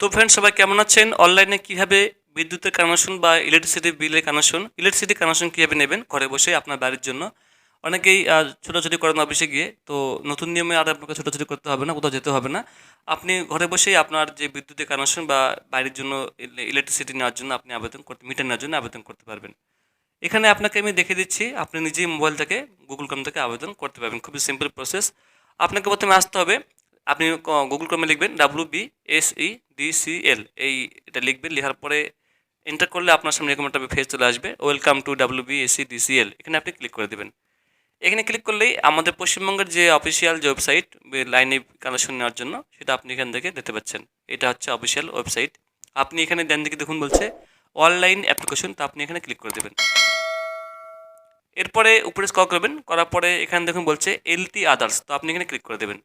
তো ফ্রেন্ডস সবাই কেমন আছেন? অনলাইনে কিভাবে বিদ্যুতের কানেকশন বা ইলেকট্রিসিটি বিলের কানেকশন, ইলেকট্রিসিটি কানেকশন কিভাবে নেবেন ঘরে বসে আপনার বাড়ির জন্য? অনেকেই ছোটাছুটি করেন অফিসে গিয়ে। তো নতুন নিয়মে আর আপনাকে ছোটাছুটি করতে হবে না, কোথাও যেতে হবে না। আপনি ঘরে বসেই আপনার যে বিদ্যুতের কানেকশন বা বাড়ির জন্য ইলেকট্রিসিটি নেওয়ার জন্য আপনি মিটার নেওয়ার জন্য আবেদন করতে পারবেন। এখানে আপনাকে আমি দেখে দিচ্ছি, আপনি নিজেই মোবাইল থেকে গুগল ক্রোম থেকে আবেদন করতে পারবেন। খুবই সিম্পল প্রসেস। আপনাকে প্রথমে আসতে হবে, আপনি গুগল ক্রোমে লিখবেন WBSEDCL, এটা লিখবেন। লেখার পরে এন্টার করলে আপনার সামনে এরকম একটা পেজ চলে আসবে, ওয়েলকাম টু WBSEDCL। এখানে আপনি ক্লিক করে দেবেন। এখানে ক্লিক করলেই আমাদের পশ্চিমবঙ্গের যে অফিসিয়াল যে ওয়েবসাইট লাইনে কানেকশন নেওয়ার জন্য, সেটা আপনি এখান থেকে দেখতে পাচ্ছেন। এটা হচ্ছে অফিসিয়াল ওয়েবসাইট। আপনি এখানে ডান দিকে দেখুন বলছে অনলাইন অ্যাপ্লিকেশন, তো আপনি এখানে ক্লিক করে দেবেন। এরপরে উপরে স্ক্রল করবেন, করার পরে এখানে দেখুন বলছে এলটি আদার্স, তো আপনি এখানে ক্লিক করে দেবেন।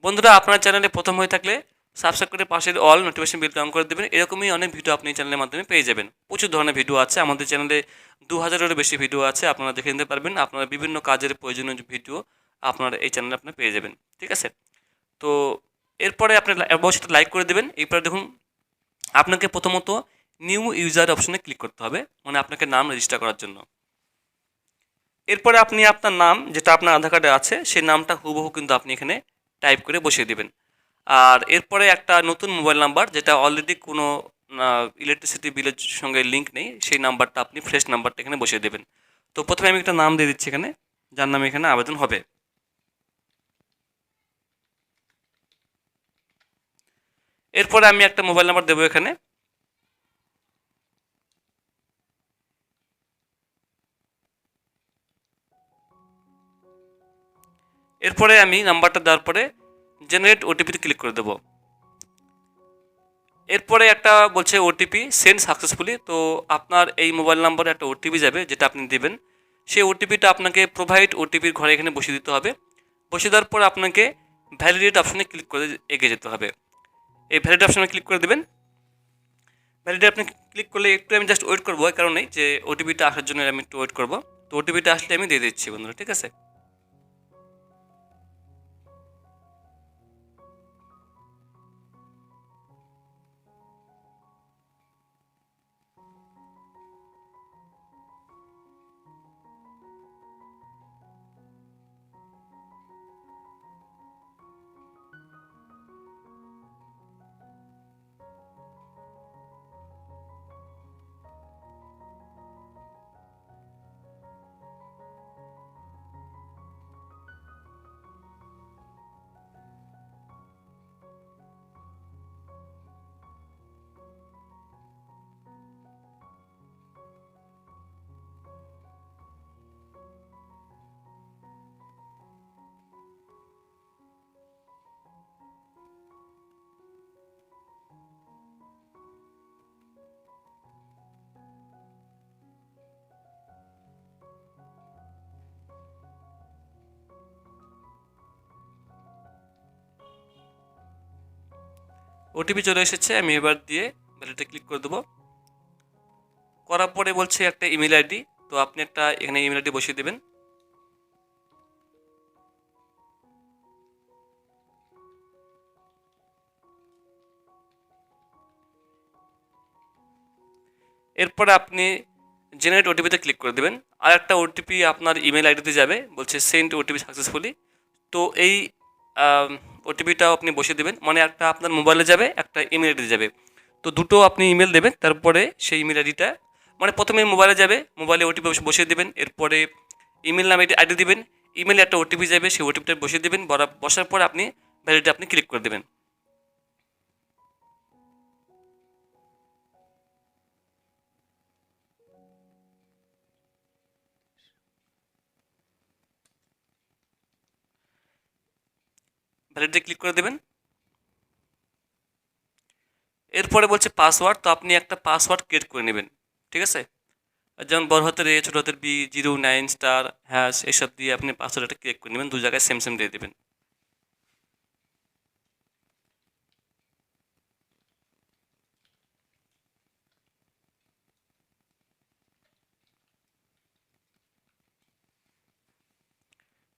বন্ধুরা, আপনার চ্যানেলে প্রথম হয়ে থাকলে সাবস্ক্রাইব করে পাশের অল নোটিফিকেশন বিলটা অন করে দেবেন। এরকমই অনেক ভিডিও আপনি এই চ্যানেলের মাধ্যমে পেয়ে যাবেন। প্রচুর ধরনের ভিডিও আছে আমাদের চ্যানেলে, 2000-এরও বেশি ভিডিও আছে, আপনারা দেখে নিতে পারবেন। আপনারা বিভিন্ন কাজের প্রয়োজনীয় ভিডিও আপনারা এই চ্যানেলে আপনি পেয়ে যাবেন। ঠিক আছে? তো এরপরে আপনি অবশ্যই লাইক করে দেবেন। এরপরে দেখুন আপনাকে প্রথমত নিউ ইউজার অপশনে ক্লিক করতে হবে, মানে আপনাকে নাম রেজিস্টার করার জন্য। এরপরে আপনি আপনার নাম, যেটা আপনার আধার কার্ডে আছে, সেই নামটা হুবহু কিন্তু আপনি এখানে টাইপ করে বসিয়ে দেবেন। আর এরপরে একটা নতুন মোবাইল নাম্বার, যেটা অলরেডি কোনো ইলেকট্রিসিটি বিলের সঙ্গে লিঙ্ক নেই, সেই নাম্বারটা আপনি ফ্রেশ নাম্বারটা এখানে বসিয়ে দেবেন। তো প্রথমে আমি একটা নাম দিয়ে দিচ্ছি এখানে, যার নামে এখানে আবেদন হবে। এরপরে আমি একটা মোবাইল নাম্বার দেবো এখানে। এরপরে আমি নাম্বারটা দেওয়ার পরে জেনারেট ওটিপিতে ক্লিক করে দেবো। এরপরে একটা বলছে ওটিপি সেন্ড সাকসেসফুলি, তো আপনার এই মোবাইল নাম্বারে একটা ওটিপি যাবে, যেটা আপনি দেবেন। সেই ওটিপিটা আপনাকে প্রোভাইড ওটিপির ঘরে এখানে বসিয়ে দিতে হবে। বসিয়ে দেওয়ার পর আপনাকে ভ্যালিডেট অপশনে ক্লিক করে এগিয়ে যেতে হবে। এই ভ্যালিডেট অপশনে ক্লিক করে দেবেন। ভ্যালিডেট আপনি ক্লিক করলে একটু আমি জাস্ট ওয়েট করবো, এই কারণেই যে ওটিপিটা আসার জন্য আমি একটু ওয়েট করবো। তো ওটিপিটা আসলে আমি দিয়ে দিচ্ছি বন্ধুরা, ঠিক আছে? ওটিপি চলে এসেছে, আমি এবার দিয়ে ভ্যালিডেটে ক্লিক করে দেবো। করার পরে বলছে একটা ইমেল আইডি, তো আপনি একটা এখানে ইমেল আইডি বসিয়ে দেবেন। এরপরে আপনি জেনারেট ওটিপিতে ক্লিক করে দেবেন। আর একটা ওটিপি আপনার ইমেল আইডিতে যাবে, বলছে সেন্ড ওটিপি সাকসেসফুলি। তো এই ওটিপিটাও আপনি বসিয়ে দেবেন, মানে একটা আপনার মোবাইলে যাবে, একটা ইমেল আইডিতে যাবে। তো দুটো আপনি ইমেল দেবেন, তারপরে সেই ইমেল আইডিটা, মানে প্রথমে মোবাইলে যাবে, মোবাইলে ওটিপি বসিয়ে দেবেন। এরপরে ইমেল নামে আইডি দিবেন, ইমেলে একটা ওটিপি যাবে, সেই ওটিপিটা বসিয়ে দেবেন। বসার পরে আপনি ভ্যালিডেটে আপনি ক্লিক করে দেবেন। ভ্যালিডেটে ক্লিক করে দেবেন। এরপরে বলছে পাসওয়ার্ড, তো আপনি একটা পাসওয়ার্ড ক্রিয়েট করে নেবেন। ঠিক আছে? যেমন বড় হাতের এ, ছোট হাতের বি, 09*# এসব দিয়ে আপনি পাসওয়ার্ড একটা ক্রিয়েট করে নেবেন, দু জায়গায় সেম সেম দিয়ে দেবেন।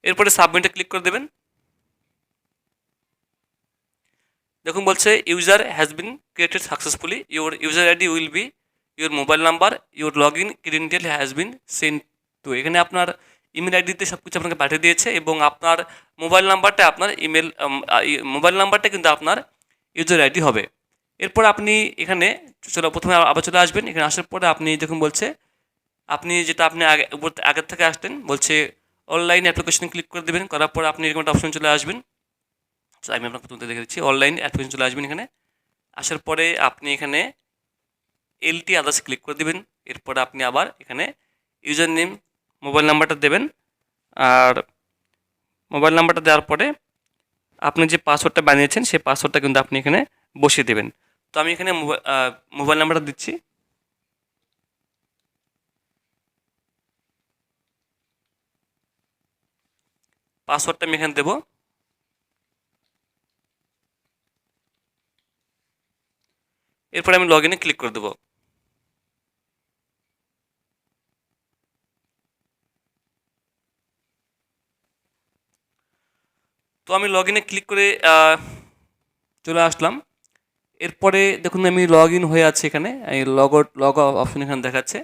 এরপরে সাবমিটে ক্লিক করে দেবেন। দেখুন বলছে user has been created successfully, your user ID will be your mobile number, your log in credential has been sent to. এখানে আপনার ইমেল আইডিতে সব কিছু আপনাকে পাঠিয়ে দিয়েছে এবং আপনার মোবাইল নাম্বারটা আপনার মোবাইল নাম্বারটা কিন্তু আপনার ইউজার আইডি হবে। এরপর আপনি এখানে প্রথমে আবার চলে আসবেন। এখানে আসার পরে আপনি দেখুন বলছে আপনি যেটা আপনি আগের থেকে আসতেন, বলছে অনলাইন অ্যাপ্লিকেশন ক্লিক করে দেবেন। করার পর আপনি এরকম একটা অপশন চলে আসবেন। আমি আপনাকে প্রথমে দেখে দিচ্ছি, অনলাইন অ্যাপ্লিকেশন চলে আসবেন। এখানে আসার পরে আপনি এখানে এলটি আদার্স ক্লিক করে দেবেন। এরপর আপনি আবার এখানে ইউজার নেম মোবাইল নাম্বারটা দেবেন। আর মোবাইল নাম্বারটা দেওয়ার পরে আপনি যে পাসওয়ার্ডটা বানিয়েছেন সেই পাসওয়ার্ডটা কিন্তু আপনি এখানে বসিয়ে দেবেন। তো আমি এখানে মোবাইল নাম্বারটা দিচ্ছি। পাসওয়ার্ডটা আমি এখানে দেবো। এরপরে আমি লগ ইনে ক্লিক করে দেবো। তো আমি লগ ইনে ক্লিক করে চলে আসলাম। এরপরে দেখুন আমি লগ ইন হয়ে আছে, এখানে এই লগ অপশন এখানে দেখাচ্ছে।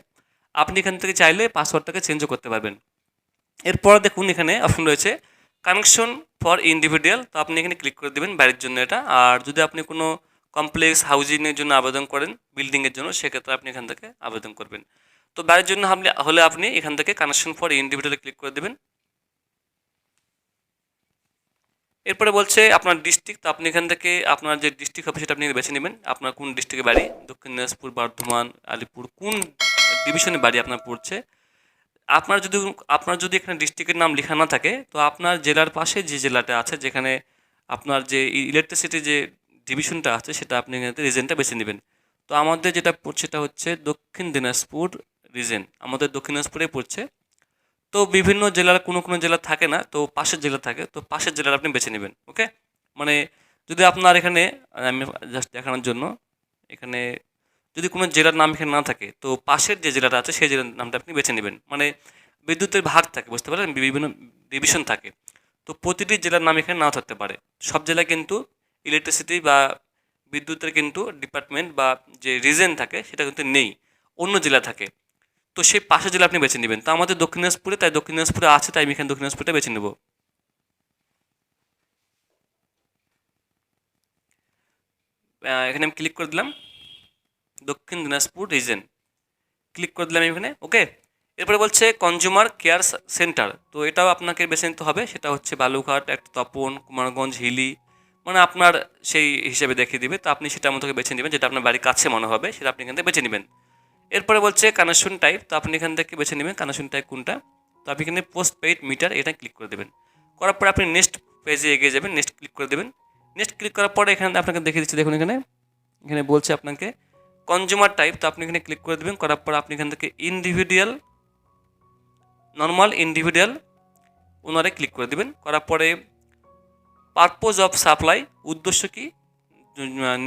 আপনি এখান থেকে চাইলে পাসওয়ার্ডটাকে চেঞ্জও করতে পারবেন। এরপর দেখুন এখানে অপশন রয়েছে কানেকশন ফর ইন্ডিভিজুয়াল, তো আপনি এখানে ক্লিক করে দেবেন বাড়ির জন্য এটা। আর যদি আপনি কোনো কমপ্লেক্স হাউজিংয়ের জন্য আবেদন করেন, বিল্ডিংয়ের জন্য, সেক্ষেত্রে আপনি এখান থেকে আবেদন করবেন। তো বাড়ির জন্য হলে আপনি এখান থেকে কানেকশন ফর ইন্ডিভিজুয়ালে ক্লিক করে দেবেন। এরপরে বলছে আপনার ডিস্ট্রিক্ট, তো আপনি এখান থেকে আপনার যে ডিস্ট্রিক্ট হবে সেটা আপনি বেছে নেবেন। আপনার কোন ডিস্ট্রিক্টে বাড়ি, দক্ষিণ দিনাজপুর, বর্ধমান, আলিপুর, কোন ডিভিশনে বাড়ি আপনার পড়ছে। আপনার যদি এখানে ডিস্ট্রিক্টের নাম লেখা না থাকে, তো আপনার জেলার পাশে যে জেলাটা আছে, যেখানে আপনার যে ইলেকট্রিসিটি যে ডিভিশনটা আছে, সেটা আপনি এখানে রিজেনটা বেছে নেবেন। তো আমাদের যেটা পড়ছে সেটা হচ্ছে দক্ষিণ দিনাজপুর রিজেন, আমাদের দক্ষিণ দিনাজপুরে পড়ছে। তো বিভিন্ন জেলার কোনো জেলা থাকে না, তো পাশের জেলা থাকে, তো পাশের জেলার আপনি বেছে নেবেন। ওকে, মানে যদি আপনার এখানে আমি জাস্ট দেখানোর জন্য, এখানে যদি কোনো জেলার নাম এখানে না থাকে, তো পাশের যে জেলাটা আছে সেই জেলার নামটা আপনি বেছে নেবেন। মানে বিদ্যুতের ভাগ থাকে, বুঝতে পারলেন, বিভিন্ন ডিভিশন থাকে। তো প্রতিটি জেলার নাম এখানে নাও থাকতে পারে। সব জেলায় কিন্তু ইলেকট্রিসিটি বা বিদ্যুতের কিন্তু ডিপার্টমেন্ট বা যে রিজন থাকে সেটা কিন্তু নেই, অন্য জেলা থাকে। তো সেই পাশের জেলা আপনি বেছে নেবেন। তো আমাদের দক্ষিণ দিনাজপুরে, তাই দক্ষিণ দিনাজপুরে আছে, তাই আমি এখানে দক্ষিণ দিনাজপুরটা বেছে নেব। এখানে আমি ক্লিক করে দিলাম দক্ষিণ দিনাজপুর রিজন, ক্লিক করে দিলাম এখানে। ওকে, এরপরে বলছে কনজিউমার কেয়ার সেন্টার, তো এটাও আপনাকে বেছে নিতে হবে। সেটা হচ্ছে বালুঘাট, একটা তপন, কুমারগঞ্জ, হিলি, মানে আপনার সেই হিসেবে দেখিয়ে দিবে। তো আপনি সেটা মতো বেছে নেবেন, যেটা আপনার বাড়ির কাছে মনে হবে সেটা আপনি এখান থেকে বেছে নেবেন। এরপরে বলছে কানেকশন টাইপ, তো আপনি এখান থেকে বেছে নেবেন কানেকশন টাইপ কোনটা। তো আপনি এখানে পোস্ট পেইড মিটার এটা ক্লিক করে দেবেন। করার পরে আপনি নেক্সট পেজে এগিয়ে যাবেন, নেক্সট ক্লিক করে দেবেন। নেক্সট ক্লিক করার পরে এখানে আপনাকে দেখিয়ে দিচ্ছি, দেখুন এখানে এখানে বলছে আপনাকে কনজিউমার টাইপ, তো আপনি এখানে ক্লিক করে দেবেন। করার পর আপনি এখান থেকে ইন্ডিভিজুয়াল, নর্মাল, ইন্ডিভিজুয়াল ওনারে ক্লিক করে দেবেন। করার পরে পারপোজ অফ সাপ্লাই, উদ্দেশ্য কি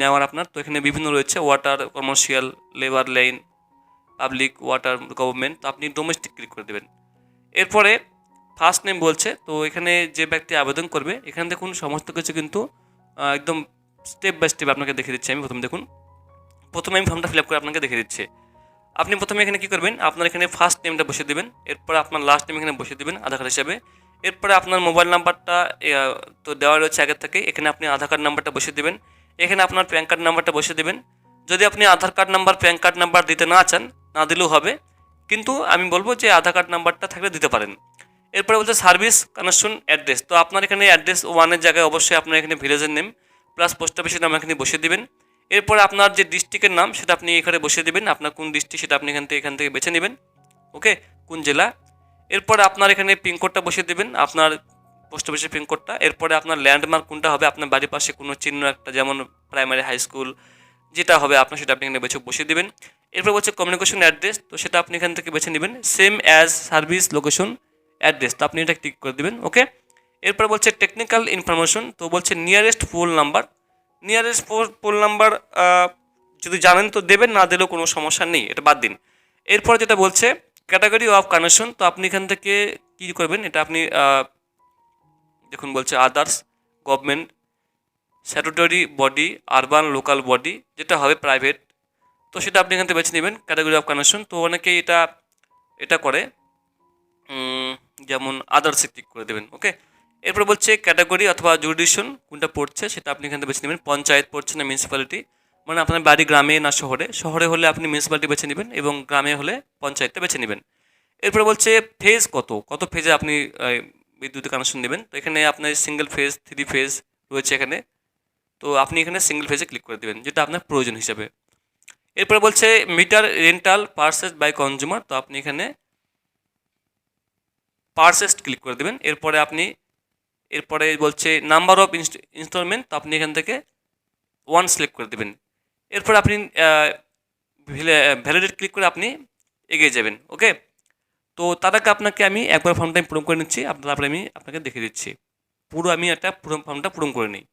নেওয়ার আপনার, তো এখানে বিভিন্ন রয়েছে, water, commercial, labour line, public water, government, তো আপনি ডোমেস্টিক ক্লিক করে দেবেন। এরপরে ফার্স্ট নেম বলছে, তো এখানে যে ব্যক্তি আবেদন করবে, এখানে দেখুন সমস্ত কিছু কিন্তু একদম স্টেপ বাই স্টেপ আপনাকে দেখে দিচ্ছি। আমি প্রথমে আমি ফর্মটা ফিল আপ করে আপনাকে দেখে দিচ্ছি। আপনি প্রথমে এখানে কী করবেন, আপনার এখানে ফার্স্ট নেমটা বসিয়ে দেবেন। এরপরে আপনার লাস্ট নেম এখানে বসিয়ে দেবেন আধার কার্ড হিসাবে। এরপরে আপনার মোবাইল নাম্বারটা তো দেওয়া রয়েছে আগের থেকে, এখানে আপনি আধার কার্ড নাম্বারটা বসিয়ে দেবেন। এখানে আপনার প্যান কার্ড নাম্বারটা বসিয়ে দেবেন। যদি আপনি Aadhaar card number, PAN card number দিতে না চান, না দিলেও হবে, কিন্তু আমি বলবো যে আধার কার্ড নাম্বারটা থাকলে দিতে পারেন। এরপরে বলছে সার্ভিস কানেকশন অ্যাড্রেস, তো আপনার এখানে অ্যাড্রেস ওয়ানের জায়গায় অবশ্যই আপনার এখানে ভিলেজের নেম প্লাস পোস্ট অফিসের নাম এখানে বসিয়ে দেবেন। এরপরে আপনার যে ডিস্ট্রিক্টের নাম সেটা আপনি এখানে বসিয়ে দেবেন, আপনার কোন ডিস্ট্রিক্ট সেটা আপনি এখান থেকে বেছে নেবেন। ওকে, কোন জেলা। এরপরে আপনার এখানে পিনকোডটা বসিয়ে দেবেন, আপনার পোস্ট অফিসের পিনকোডটা। এরপরে আপনার ল্যান্ডমার্ক কোনটা হবে, আপনার বাড়ির পাশে কোনো চিহ্ন একটা, যেমন প্রাইমারি, হাই স্কুল যেটা হবে আপনার, সেটা আপনি এখানে বসিয়ে দেবেন। এরপর বলছে কমিউনিকেশন অ্যাড্রেস, তো সেটা আপনি এখান থেকে বেছে নেবেন, same as service location address, তো আপনি এটা ক্লিক করে দেবেন। ওকে, এরপর বলছে টেকনিক্যাল ইনফরমেশন, তো বলছে nearest pole number. Nearest pole number যদি জানেন তো দেবেন, না দিলেও কোনো সমস্যা নেই, এটা বাদ দিন। এরপর যেটা বলছে ক্যাটাগরি অফ কানেকশন, তো আপনি এখান থেকে কী করবেন, এটা আপনি দেখুন বলছে others, government, statutory body, urban local body, যেটা হবে প্রাইভেট, তো সেটা আপনি এখান থেকে বেছে নেবেন। ক্যাটাগরি অফ কানেকশন, তো অনেকেই এটা এটা করে, যেমন আদার্সে ক্লিক করে দেবেন। ওকে, এরপর বলছে ক্যাটাগরি অথবা জুরিডিকশন কোনটা পড়ছে সেটা আপনি এখান থেকে বেছে নেবেন। পঞ্চায়েত পড়ছে না মিউনিসিপ্যালিটি, মানে আপনার বাড়ি গ্রামে না শহরে, শহরে হলে আপনি মিউনিসিপ্যালিটি বেছে নেবেন এবং গ্রামে হলে পঞ্চায়েতটা বেছে নেবেন। এরপরে বলছে ফেজ কত, কত ফেজে আপনি বিদ্যুতের কানেকশন নেবেন। তো এখানে আপনার সিঙ্গেল ফেজ, 3 ফেজ রয়েছে এখানে, তো আপনি এখানে সিঙ্গেল ফেজে ক্লিক করে দেবেন যেটা আপনার প্রয়োজন হিসাবে। এরপরে বলছে meter rental purchase by consumer, তো আপনি এখানে পারচেজ ক্লিক করে দেবেন। এরপরে বলছে নাম্বার অফ ইনস্টলমেন্ট, তো আপনি এখান থেকে 1 সিলেক্ট করে দেবেন। এরপর আপনি ভ্যালিডেট ক্লিক করে আপনি এগিয়ে যাবেন। ওকে, তো তার আগে আপনাকে আমি একবার ফর্মটা আমি পূরণ করে নিচ্ছি, তারপরে আমি আপনাকে দেখিয়ে দিচ্ছি। আমি একটা ফর্মটা পূরণ করে নিই।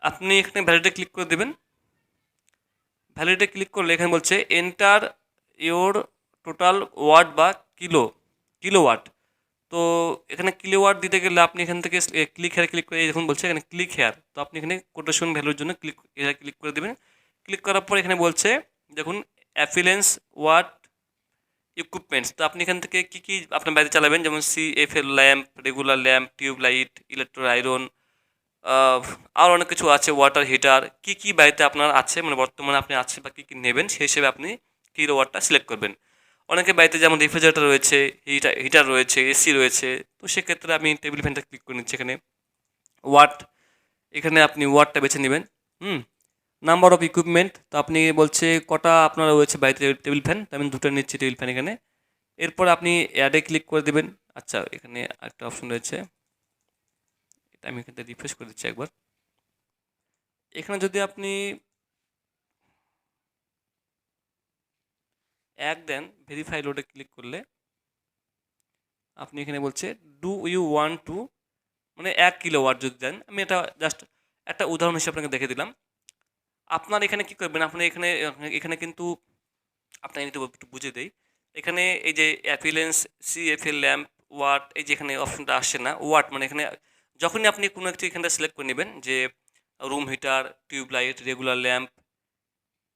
আপনি এখানে ভ্যালিডেটে ক্লিক করে দেবেন। ভ্যালিডেটে ক্লিক করলে এখানে বলছে এন্টার ইওর টোটাল ওয়াট বা কিলোওয়াট। তো এখানে কিলোওয়াট দিতে গেলে আপনি এখান থেকে ক্লিক হেয়ার ক্লিক করে, যখন বলছে এখানে ক্লিক হেয়ার, তো আপনি এখানে কোটেশন ভ্যালুর জন্য ক্লিক করে দেবেন। ক্লিক করার পর এখানে বলছে দেখুন অ্যাফিলেন্স ওয়াট ইকুইপমেন্টস, তো আপনি এখান থেকে কী কী আপনার বাড়িতে চালাবেন, যেমন CFL lamp, regular lamp, tube light, electro iron, আর অনেক কিছু আছে, ওয়াটার হিটার, কী কী বাড়িতে আপনার আছে, মানে বর্তমানে আপনি আছে বা কী কী নেবেন সেই হিসেবে আপনি কিলোওয়াটটা সিলেক্ট করবেন। অনেকের বাড়িতে যেমন রেফ্রিজারেটর রয়েছে, হিটার রয়েছে, এসি রয়েছে, তো সেক্ষেত্রে আমি টেবিল ফ্যানটা ক্লিক করে নিচ্ছি। এখানে ওয়াট, এখানে আপনি ওয়াটটা বেছে নেবেন। নাম্বার অফ ইকুইপমেন্ট, তো আপনি বলছে কটা আপনার রয়েছে বাড়িতে টেবিল ফ্যান, তো আমি 2টা নিচ্ছি টেবিল ফ্যান এখানে। এরপর আপনি অ্যাডে ক্লিক করে দেবেন। আচ্ছা, এখানে একটা অপশন রয়েছে, এটা আমি এখানে রিফ্রেশ করে দিচ্ছি একবার। এখানে যদি আপনি দেন, ভেরিফাই লোডে ক্লিক করলে আপনি এখানে বলছে ডু ইউ ওয়ান্ট টু, মানে 1 কিলোওয়াট যদি দেন, আমি এটা জাস্ট একটা উদাহরণ হিসেবে আপনাকে দেখে দিলাম। আপনার এখানে কি করবেন, আপনি এখানে এখানে কিন্তু আপনাকে একটু বুঝিয়ে দেই। এখানে এই যে অ্যাপিলেন্স, CFL ল্যাম্প, ওয়াট, এই যে এখানে অপশনটা আসছে না ওয়াট, মানে এখানে যখনই আপনি কোনো একটি এখানটা সিলেক্ট করে নেবেন যে room heater, tube light, regular lamp,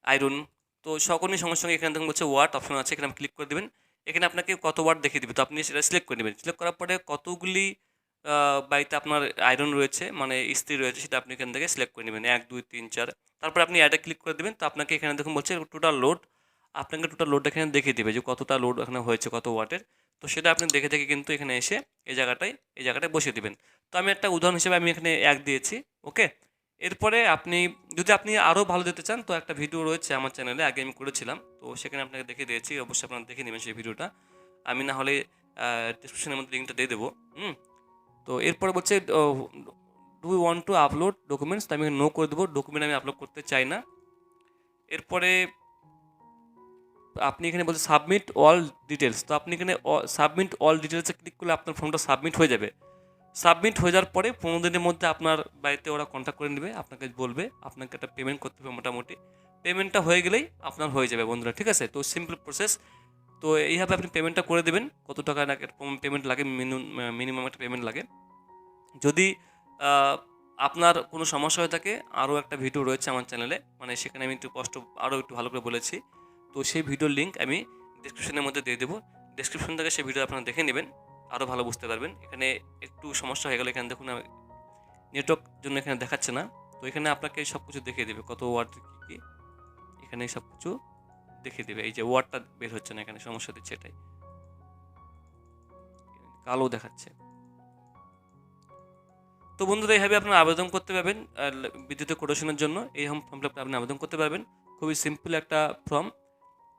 iron, তো সকলেই সঙ্গে সঙ্গে এখানে দেখুন বলছে ওয়াট অপশন আছে, এখানে ক্লিক করে দেবেন। এখানে আপনাকে কত ওয়াট দেখিয়ে দিবে, তো আপনি সেটা সিলেক্ট করে নেবেন। সিলেক্ট করার পরে কতগুলি বাড়িতে আপনার আয়রন রয়েছে, মানে ইস্ত্রি রয়েছে, সেটা আপনি এখান থেকে সিলেক্ট করে নেবেন, 1 2 3 4। তারপর আপনি অ্যাডে ক্লিক করে দেবেন। তো আপনাকে এখানে দেখুন বলছে টোটাল লোড, আপনাকে টোটাল লোডটা এখানে দেখিয়ে দেবে যে কতটা লোড এখানে হয়েছে, কত ওয়াটের। তো সেটা আপনি দেখে দেখে কিন্তু এখানে এসে এই জায়গাটায় বসিয়ে দেবেন। তো আমি একটা উদাহরণ হিসেবে আমি এখানে 1 দিয়েছি। ওকে, এরপরে যদি আপনি আরও ভালো দিতে চান, তো একটা ভিডিও রয়েছে আমার চ্যানেলে, আগে আমি করেছিলাম, তো সেখানে আপনাকে দেখিয়ে দিয়েছি, অবশ্যই আপনারা দেখে নেবেন সেই ভিডিওটা। আমি না হলে ডিসক্রিপশনের মধ্যে লিঙ্কটা দিয়ে দেবো। তো এরপরে বলছে do you want to upload documents, তো আমি নো করে দেবো, ডকুমেন্ট আমি আপলোড করতে চাই না। এরপরে আপনি এখানে বলছে সাবমিট অল ডিটেলস, তো আপনি এখানে সাবমিট অল ডিটেলসে ক্লিক করলে আপনার ফর্মটা সাবমিট হয়ে যাবে। সাবমিট হয়ে যাওয়ার পরে 15 দিনের মধ্যে আপনার বাড়িতে ওরা কন্ট্যাক্ট করে নেবে, আপনাকে বলবে আপনাকে একটা পেমেন্ট করতে হবে মোটামুটি। পেমেন্টটা হয়ে গেলেই আপনার হয়ে যাবে বন্ধুরা, ঠিক আছে? তো সিম্পল প্রসেস। তো এইভাবে আপনি পেমেন্টটা করে দেবেন। কত টাকা না পেমেন্ট লাগে, মিনিমাম একটা পেমেন্ট লাগে। যদি আপনার কোনো সমস্যা হয়ে থাকে, আরও একটা ভিডিও রয়েছে আমার চ্যানেলে, মানে সেখানে আমি আরও একটু ভালো করে বলেছি। তো সেই ভিডিওর লিঙ্ক আমি ডিসক্রিপশনের মধ্যে দিয়ে দেবো। ডিসক্রিপশন থেকে সেই ভিডিও আপনারা দেখে নেবেন, আরও ভালো বুঝতে পারবেন। এখানে একটু সমস্যা হয়ে গেলে এখানে দেখুন নেটওয়ার্ক জন্য এখানে দেখাচ্ছে না, তো এখানে আপনাকে সব কিছু দেখিয়ে দেবে, কত ওয়াট কী কী, এখানে সব কিছু দেখিয়ে দেবে। এই যে ওয়াটটা বের হচ্ছে না, এখানে সমস্যা দিচ্ছে, এটাই কালো দেখাচ্ছে। তো বন্ধুরা, এইভাবে আপনারা আবেদন করতে পারবেন বিদ্যুতের কোটেশনের জন্য। এই ফর্মটা আপনি আবেদন করতে পারবেন, খুবই সিম্পল একটা ফর্ম।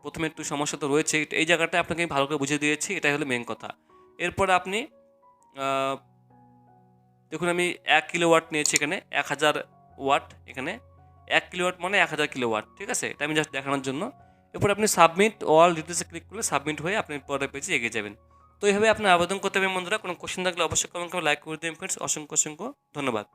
প্রথমে একটু সমস্যা তো রয়েছে, এই জায়গাটা আপনাকে আমি ভালো করে বুঝিয়ে দিয়েছি, এটাই হলো মেন কথা। এরপর আপনি দেখুন আমি 1 কিলোওয়াট নিয়েছি এখানে 1000 ওয়াট, এখানে 1 কিলোওয়াট মানে 1000 কিলোওয়াট, ঠিক আছে? এটা আমি জাস্ট দেখানোর জন্য। এরপর আপনি সাবমিট অল ডিটেলসে ক্লিক করলে সাবমিট হয়ে আপনি পরের পেজে এগিয়ে যাবেন। তো এইভাবে আপনি আবেদন করতে হবে বন্ধুরা। কোনো কোশ্চেন থাকলে অবশ্যই কমেন্ট করে লাইক করে দেবেন ফ্রেন্ডস। অসংখ্য অসংখ্য ধন্যবাদ।